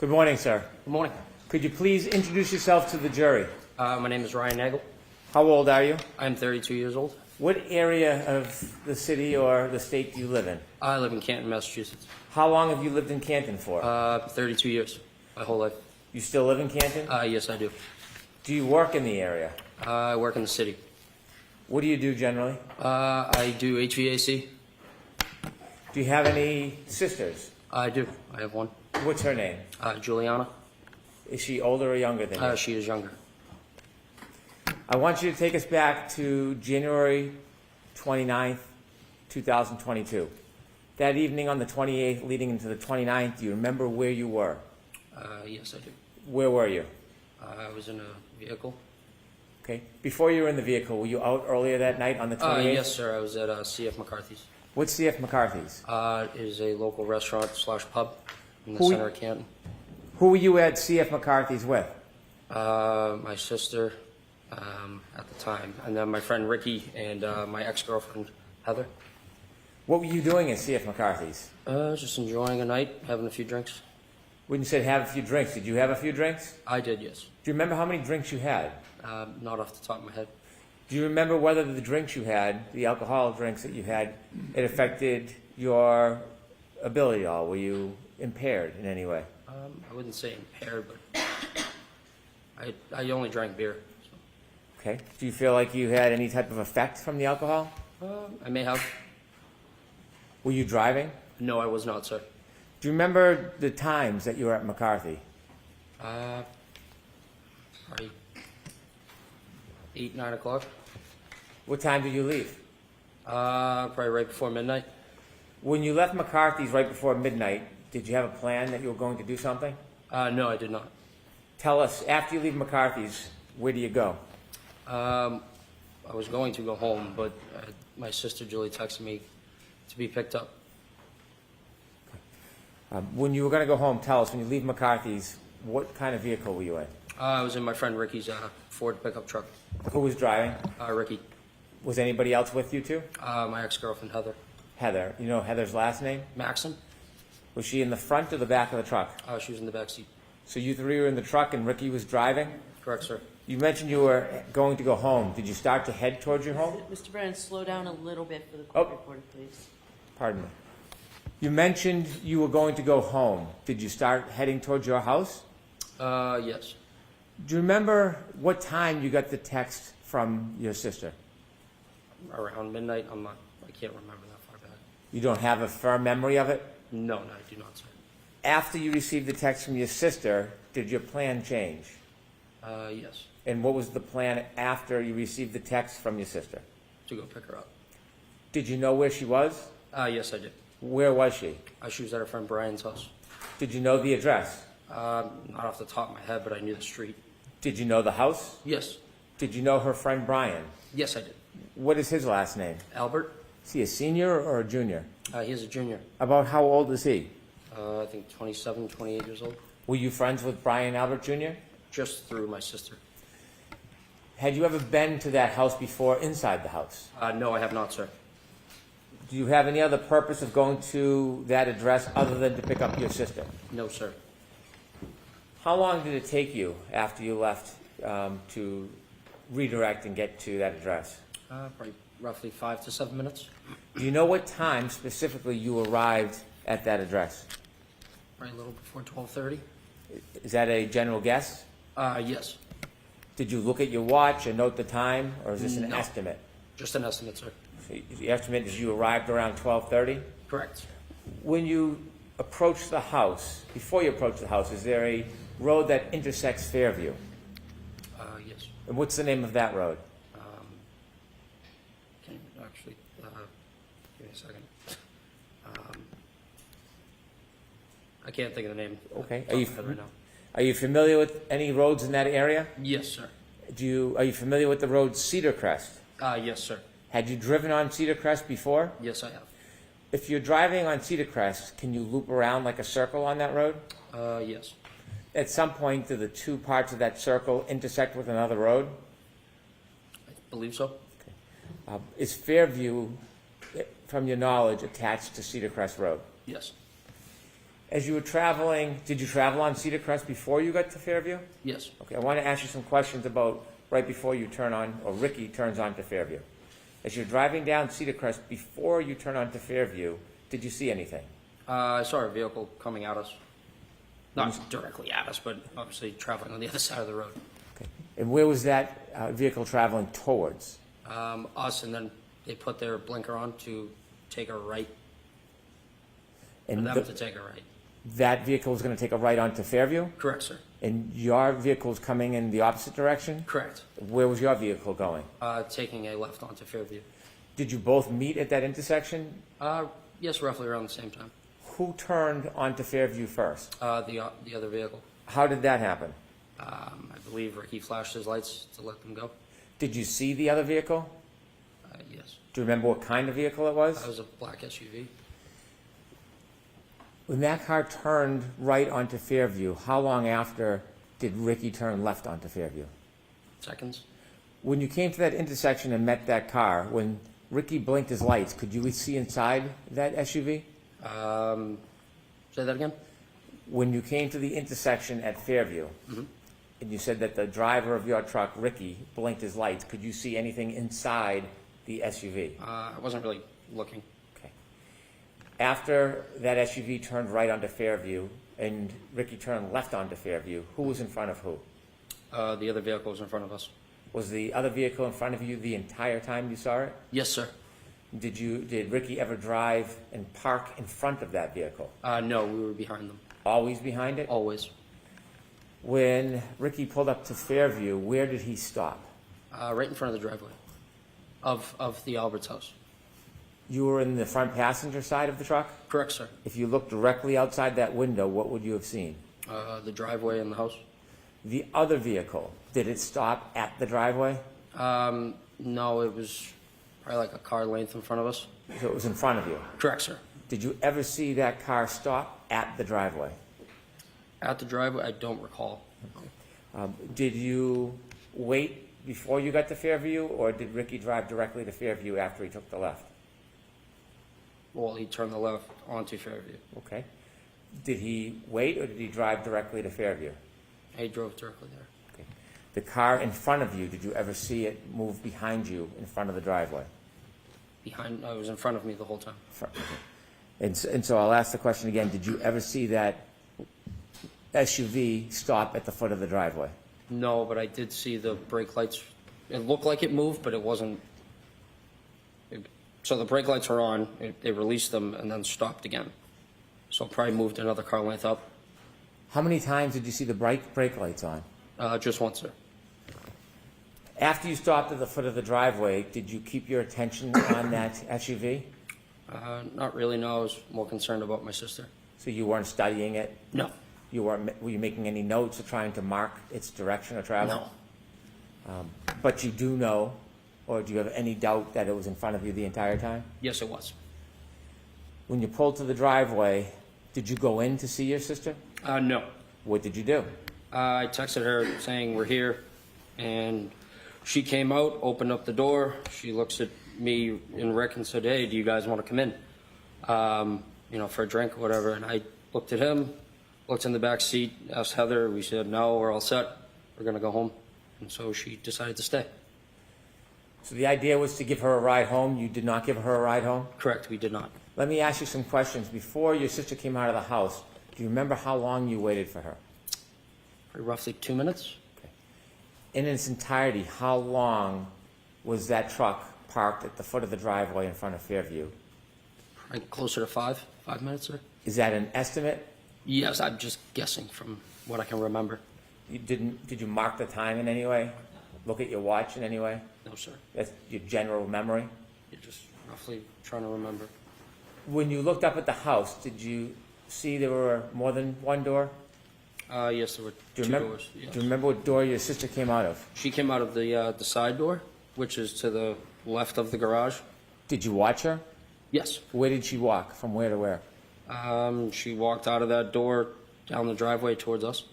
Good morning, sir. Good morning. Could you please introduce yourself to the jury? My name is Ryan Nagel. How old are you? I'm 32 years old. What area of the city or the state do you live in? I live in Canton, Massachusetts. How long have you lived in Canton for? 32 years, my whole life. You still live in Canton? Yes, I do. Do you work in the area? I work in the city. What do you do generally? I do HVAC. Do you have any sisters? I do. I have one. What's her name? Juliana. Is she older or younger than you? She is younger. I want you to take us back to January 29th, 2022. That evening on the 28th leading into the 29th, do you remember where you were? Yes, I do. Where were you? I was in a vehicle. Okay. Before you were in the vehicle, were you out earlier that night on the 28th? Yes, sir. I was at CF McCarthy's. What's CF McCarthy's? It is a local restaurant / pub in the center of Canton. Who were you at CF McCarthy's with? My sister at the time, and then my friend Ricky and my ex-girlfriend Heather. What were you doing at CF McCarthy's? Just enjoying a night, having a few drinks. When you said have a few drinks, did you have a few drinks? I did, yes. Do you remember how many drinks you had? Not off the top of my head. Do you remember whether the drinks you had, the alcoholic drinks that you had, it affected your ability at all? Were you impaired in any way? I wouldn't say impaired, but I only drank beer. Okay. Do you feel like you had any type of effect from the alcohol? I may have. Were you driving? No, I was not, sir. Do you remember the times that you were at McCarthy? Probably 8, 9 o'clock. What time did you leave? Probably right before midnight. When you left McCarthy's right before midnight, did you have a plan that you were going to do something? No, I did not. Tell us, after you leave McCarthy's, where do you go? I was going to go home, but my sister Julie texted me to be picked up. When you were going to go home, tell us, when you leave McCarthy's, what kind of vehicle were you in? I was in my friend Ricky's Ford pickup truck. Who was driving? Ricky. Was anybody else with you too? My ex-girlfriend Heather. Heather. You know Heather's last name? Maxon. Was she in the front or the back of the truck? She was in the back seat. So you three were in the truck and Ricky was driving? Correct, sir. You mentioned you were going to go home. Did you start to head towards your home? Mr. Brennan, slow down a little bit for the court reporter, please. Pardon me. You mentioned you were going to go home. Did you start heading towards your house? Yes. Do you remember what time you got the text from your sister? Around midnight. I can't remember that far back. You don't have a firm memory of it? No, I do not, sir. After you received the text from your sister, did your plan change? Yes. And what was the plan after you received the text from your sister? To go pick her up. Did you know where she was? Yes, I did. Where was she? She was at her friend Brian's house. Did you know the address? Not off the top of my head, but I knew the street. Did you know the house? Yes. Did you know her friend Brian? Yes, I did. What is his last name? Albert. Is he a senior or a junior? He is a junior. About how old is he? I think 27, 28 years old. Were you friends with Brian Albert Jr.? Just through my sister. Had you ever been to that house before inside the house? No, I have not, sir. Do you have any other purpose of going to that address other than to pick up your sister? No, sir. How long did it take you after you left to redirect and get to that address? Probably roughly 5 to 7 minutes. Do you know what time specifically you arrived at that address? Probably a little before 12:30. Is that a general guess? Yes. Did you look at your watch and note the time, or is this an No. estimate? Just an estimate, sir. So the estimate is you arrived around 12:30? Correct. When you approach the house, before you approach the house, is there a road that intersects Fairview? Yes. And what's the name of that road? Can you actually give me a second? I can't think of the name. Okay. Off the top of my head right now. Are you familiar with any roads in that area? Yes, sir. Are you familiar with the road Cedar Crest? Yes, sir. Had you driven on Cedar Crest before? Yes, I have. If you're driving on Cedar Crest, can you loop around like a circle on that road? Yes. At some point, do the two parts of that circle intersect with another road? I believe so. Is Fairview, from your knowledge, attached to Cedar Crest Road? Yes. As you were traveling, did you travel on Cedar Crest before you got to Fairview? Yes. Okay, I want to ask you some questions about right before you turn on, or Ricky turns on to Fairview. As you're driving down Cedar Crest before you turn on to Fairview, did you see anything? I saw a vehicle coming at us. Not directly at us, but obviously traveling on the other side of the road. Okay. And where was that vehicle traveling towards? Us, and then they put their blinker on to take a right, for And them to take a right. that vehicle was going to take a right onto Fairview? Correct, sir. And your vehicle's coming in the opposite direction? Correct. Where was your vehicle going? Taking a left onto Fairview. Did you both meet at that intersection? Yes, roughly around the same time. Who turned onto Fairview first? The other vehicle. How did that happen? I believe Ricky flashed his lights to let them go. Did you see the other vehicle? Yes. Do you remember what kind of vehicle it was? That was a black SUV. When that car turned right onto Fairview, how long after did Ricky turn left onto Fairview? Seconds. When you came to that intersection and met that car, when Ricky blinked his lights, could you see inside that SUV? Say that again? When you came to the intersection at Fairview, and you said that the driver of your truck, Ricky, blinked his lights, could you see anything inside the SUV? I wasn't really looking. Okay. After that SUV turned right onto Fairview and Ricky turned left onto Fairview, who was in front of who? The other vehicle was in front of us. Was the other vehicle in front of you the entire time you saw it? Yes, sir. Did Ricky ever drive and park in front of that vehicle? No, we were behind them. Always behind it? Always. When Ricky pulled up to Fairview, where did he stop? Right in front of the driveway of the Albert's house. You were in the front passenger side of the truck? Correct, sir. If you looked directly outside that window, what would you have seen? The driveway and the house. The other vehicle, did it stop at the driveway? No, it was probably like a car length in front of us. So it was in front of you. Correct, sir. Did you ever see that car stop at the driveway? At the driveway, I don't recall. Did you wait before you got to Fairview, or did Ricky drive directly to Fairview after he took the left? Well, he turned the left onto Fairview. Okay. Did he wait, or did he drive directly to Fairview? He drove directly there. Okay. The car in front of you, did you ever see it move behind you in front of the driveway? It was in front of me the whole time. And so I'll ask the question again, did you ever see that SUV stop at the foot of the driveway? No, but I did see the brake lights. It looked like it moved, but it wasn't. So the brake lights were on, they released them and then stopped again. So it probably moved another car length up. How many times did you see the brake lights on? Just once, sir. After you stopped at the foot of the driveway, did you keep your attention on that SUV? Not really, no. I was more concerned about my sister. So you weren't studying it? No. Were you making any notes or trying to mark its direction of travel? No. But you do know, or do you have any doubt that it was in front of you the entire time? Yes, it was. When you pulled to the driveway, did you go in to see your sister? No. What did you do? I texted her saying we're here, and she came out, opened up the door. She looks at me and Rick and said, "Hey, do you guys want to come in? For a drink or whatever." And I looked at him, looked in the back seat, asked Heather. We said, "No, we're all set. We're going to go home." And so she decided to stay. So the idea was to give her a ride home. You did not give her a ride home? Correct, we did not. Let me ask you some questions. Before your sister came out of the house, do you remember how long you waited for her? For roughly 2 minutes. Okay. In its entirety, how long was that truck parked at the foot of the driveway in front of Fairview? Probably closer to 5 minutes, sir. Is that an estimate? Yes, I'm just guessing from what I can remember. Did you mark the time in any way? Look at your watch in any way? No, sir. That's your general memory? You're just roughly trying to remember. When you looked up at the house, did you see there were more than one door? Yes, there were two doors. Yes. Do you remember what door your sister came out of? She came out of the side door, which is to the left of the garage. Did you watch her? Yes. Where did she walk? From where to where? She walked out of that door down the driveway towards us.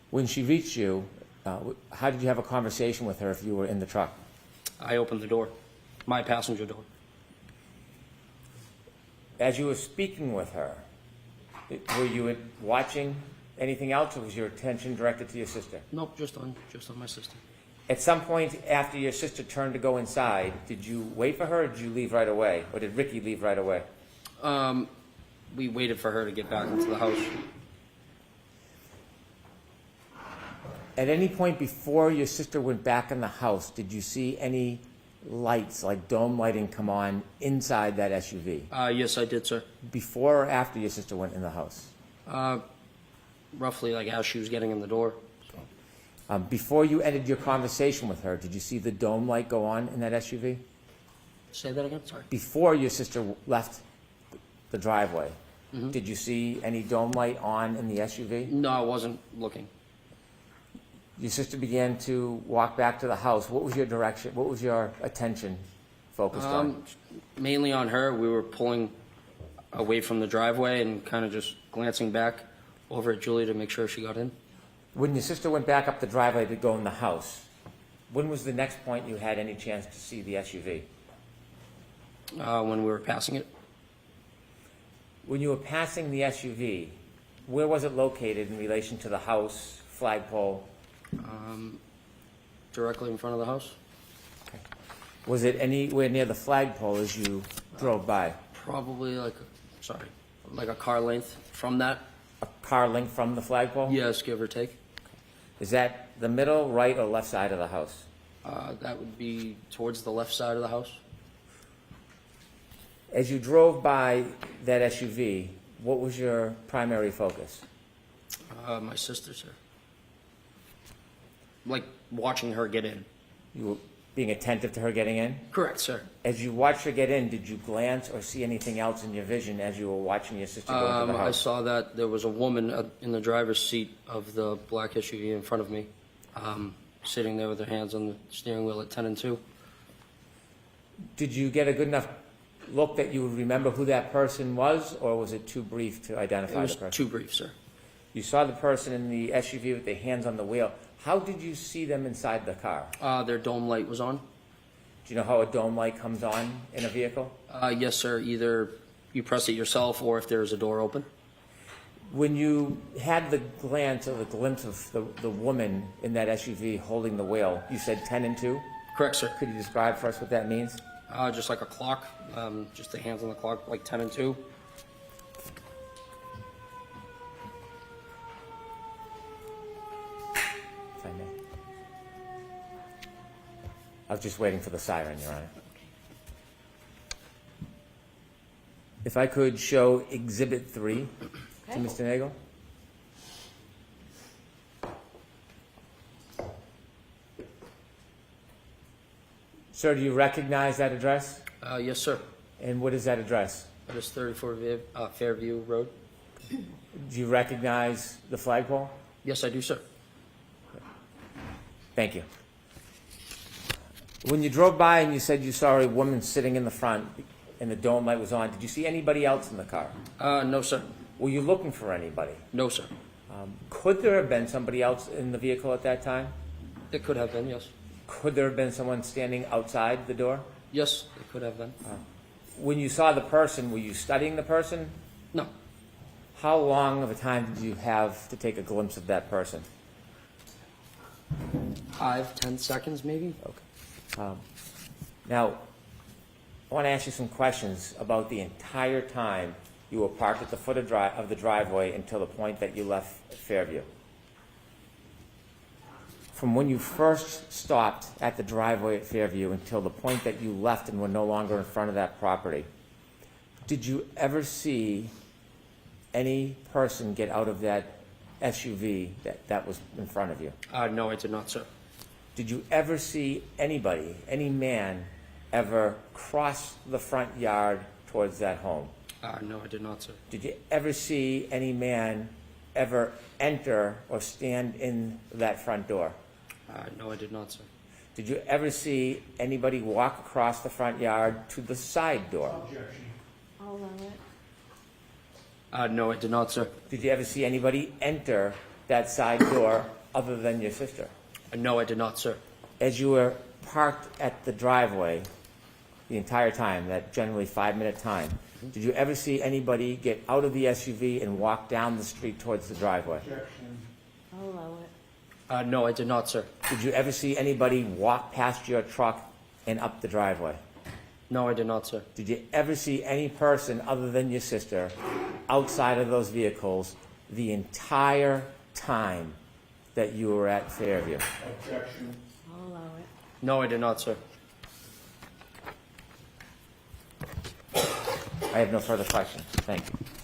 When she reached you, how did you have a conversation with her if you were in the truck? I opened the door, my passenger door. As you were speaking with her, Were you watching anything else, or was your attention directed to your sister? Nope, just on my sister. At some point after your sister turned to go inside, did you wait for her, or did you leave right away? Or did Ricky leave right away? We waited for her to get back into the house. At any point before your sister went back in the house, did you see any lights, like dome lighting, come on inside that SUV? Yes, I did, sir. Before or after your sister went in the house? Roughly like as she was getting in the door. Before you ended your conversation with her, did you see the dome light go on in that SUV? Say that again, sorry. Before your sister left the driveway, did you see any dome light on in the SUV? No, I wasn't looking. Your sister began to walk back to the house. What was your direction? What was your attention focused on? Mainly on her. We were pulling away from the driveway and kind of just glancing back over at Julie to make sure she got in. When your sister went back up the driveway to go in the house, when was the next point you had any chance to see the SUV? When we were passing it. When you were passing the SUV, where was it located in relation to the house, flagpole? Directly in front of the house. Was it anywhere near the flagpole as you drove by? Probably like a car length from that. A car length from the flagpole? Yes, give or take. Is that the middle, right, or left side of the house? That would be towards the left side of the house. As you drove by that SUV, what was your primary focus? My sister, sir. Like watching her get in. You were being attentive to her getting in? Correct, sir. As you watched her get in, did you glance or see anything else in your vision as you were watching your sister go into the I house? saw that there was a woman in the driver's seat of the black SUV in front of me, sitting there with her hands on the steering wheel at 10 and 2. Did you get a good enough look that you would remember who that person was, or was it too brief to It identify was the person? too brief, sir. You saw the person in the SUV with their hands on the wheel. How did you see them inside the car? Their dome light was on. Do you know how a dome light comes on in a vehicle? Yes, sir. Either you press it yourself or if there's a door open. When you had the glance or the glimpse of the woman in that SUV holding the wheel, you said 10 and 2? Correct, sir. Could you describe for us what that means? Just like a clock, just the hands on the clock, like 10 and 2. If I may. I was just waiting for the siren, Your Honor. If I could show Exhibit 3 to Okay. Mr. Nagel. Sir, do you recognize that address? Yes, sir. And what is that address? That is 34 Fairview Road. Do you recognize the flagpole? Yes, I do, sir. Thank you. When you drove by and you said you saw a woman sitting in the front and the dome light was on, did you see anybody else in the car? No, sir. Were you looking for anybody? No, sir. Could there have been somebody else in the vehicle at that time? It could have been, yes. Could there have been someone standing outside the door? Yes, it could have been. When you saw the person, were you studying the person? No. How long of a time did you have to take a glimpse of that person? 5-10 seconds, maybe. Okay. Now, I want to ask you some questions about the entire time you were parked at the foot of the driveway until the point that you left Fairview. From when you first stopped at the driveway at Fairview until the point that you left and were no longer in front of that property, did you ever see any person get out of that SUV that was in front of you? No, I did not, sir. Did you ever see anybody, any man, ever cross the front yard towards that home? No, I did not, sir. Did you ever see any man ever enter or stand in that front door? No, I did not, sir. Did you ever see anybody walk across the front yard to the side door? I'll allow it. No, I did not, sir. Did you ever see anybody enter that side door other than your sister? No, I did not, sir. As you were parked at the driveway the entire time, that generally 5-minute time, Did you ever see anybody get out of the SUV and walk down the street towards the driveway? I'll allow it. No, I did not, sir. Did you ever see anybody walk past your truck and up the driveway? No, I did not, sir. Did you ever see any person other than your sister outside of those vehicles the entire time that you were at Fairview? I'll allow it. No, I did not, sir. I have no further questions. Thank you.